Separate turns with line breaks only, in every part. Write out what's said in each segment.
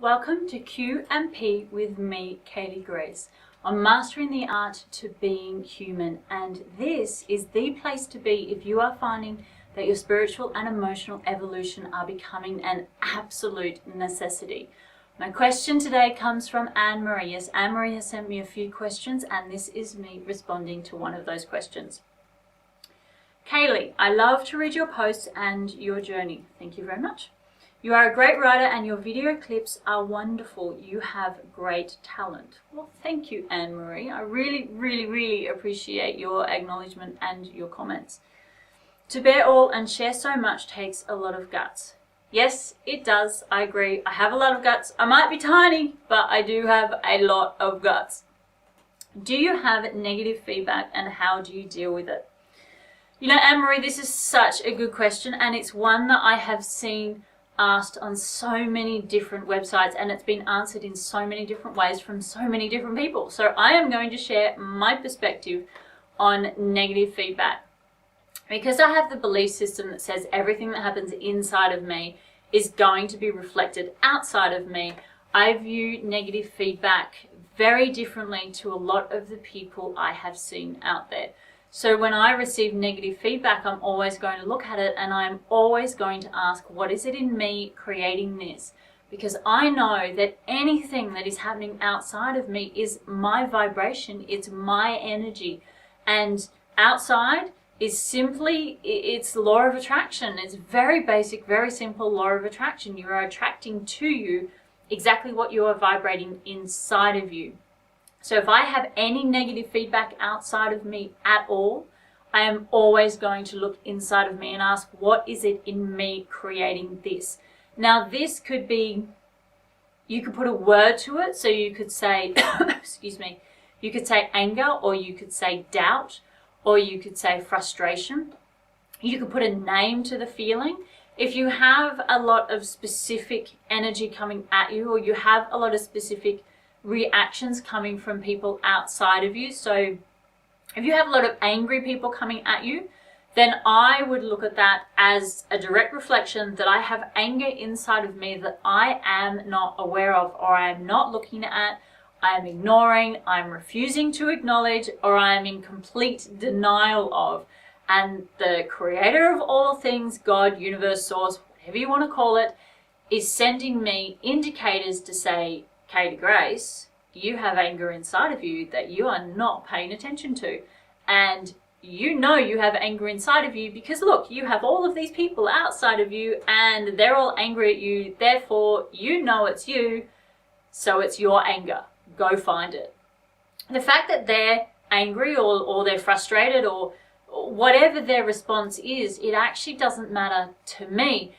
Welcome to Q&P with me, Kayley Grace, on Mastering the Art to Being Human. And this is the place to be if you are finding that your spiritual and emotional evolution are becoming an absolute necessity. My question today comes from Anne-Marie. Yes, Anne-Marie has sent me a few questions, and this is me responding to one of those questions. Kayley, I love to read your posts and your journey. Thank you very much. You are a great writer and your video clips are wonderful. You have great talent. Well, thank you, Anne-Marie. I really appreciate your acknowledgement and your comments. To bear all and share so much takes a lot of guts. Yes, it does. I agree. I have a lot of guts. I might be tiny, but I do have a lot of guts. Do you have negative feedback and how do you deal with it? You know, Anne-Marie, this is such a good question, and it's one that I have seen asked on so many different websites, and it's been answered in so many different ways from so many different people. So I am going to share my perspective on negative feedback. Because I have the belief system that says everything that happens inside of me is going to be reflected outside of me, I view negative feedback very differently to a lot of the people I have seen out there. So when I receive negative feedback, I'm always going to look at it and I'm always going to ask, what is it in me creating this? Because I know that anything that is happening outside of me is my vibration, it's my energy. And outside is simply, it's law of attraction. It's very basic, very simple law of attraction. You are attracting to you exactly what you are vibrating inside of you. So if I have any negative feedback outside of me at all, I am always going to look inside of me and ask, what is it in me creating this? Now this could be, you could put a word to it. So you could say, excuse me, you could say anger, or you could say doubt, or you could say frustration. You could put a name to the feeling. If you have a lot of specific energy coming at you, or you have a lot of specific reactions coming from people outside of you. So if you have a lot of angry people coming at you, then I would look at that as a direct reflection that I have anger inside of me that I am not aware of, or I am not looking at, I am ignoring, I'm refusing to acknowledge, or I am in complete denial of. And the creator of all things, God, universe, source, whatever you want to call it, is sending me indicators to say, Kayley Grace, you have anger inside of you that you are not paying attention to. And you know you have anger inside of you because look, you have all of these people outside of you and they're all angry at you. Therefore, you know it's you, so it's your anger. Go find it. The fact that they're angry or they're frustrated or whatever their response is, it actually doesn't matter to me.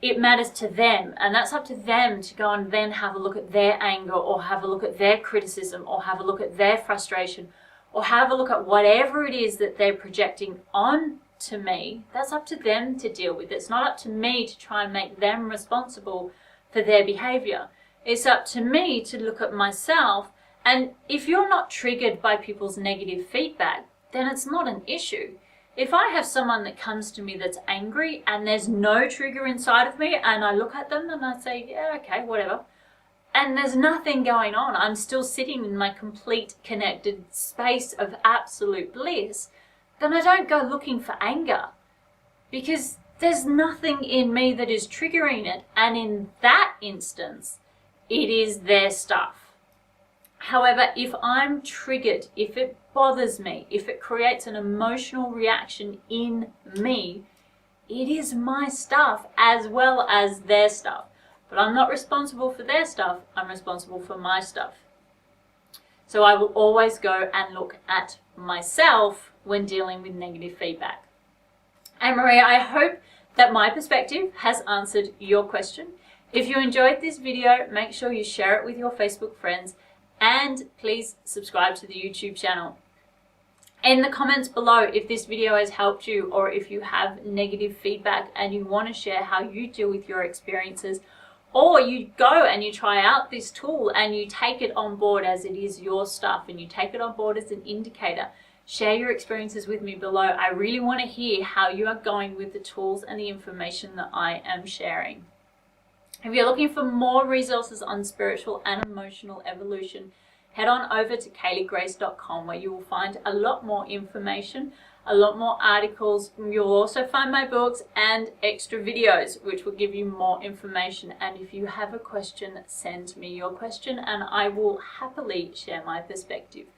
It matters to them, and that's up to them to go and then have a look at their anger, or have a look at their criticism, or have a look at their frustration, or have a look at whatever it is that they're projecting on to me. That's up to them to deal with. It's not up to me to try and make them responsible for their behavior. It's up to me to look at myself, and if you're not triggered by people's negative feedback, then it's not an issue. If I have someone that comes to me that's angry and there's no trigger inside of me, and I look at them and I say, yeah, okay, whatever, and there's nothing going on, I'm still sitting in my complete connected space of absolute bliss, then I don't go looking for anger because there's nothing in me that is triggering it. And in that instance, it is their stuff. However, if I'm triggered, if it bothers me, if it creates an emotional reaction in me, it is my stuff as well as their stuff. But I'm not responsible for their stuff, I'm responsible for my stuff. So I will always go and look at myself when dealing with negative feedback. And Maria, I hope that my perspective has answered your question. If you enjoyed this video, make sure you share it with your Facebook friends, and please subscribe to the YouTube channel. In the comments below, if this video has helped you, or if you have negative feedback and you want to share how you deal with your experiences, or you go and you try out this tool and you take it on board as it is your stuff and you take it on board as an indicator, share your experiences with me below. I really want to hear how you are going with the tools and the information that I am sharing. If you're looking for more resources on spiritual and emotional evolution, head on over to kayleygrace.com, where you will find a lot more information, a lot more articles. You'll also find my books and extra videos, which will give you more information. And if you have a question, send me your question and I will happily share my perspective.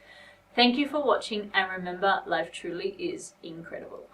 Thank you for watching, and remember, life truly is incredible.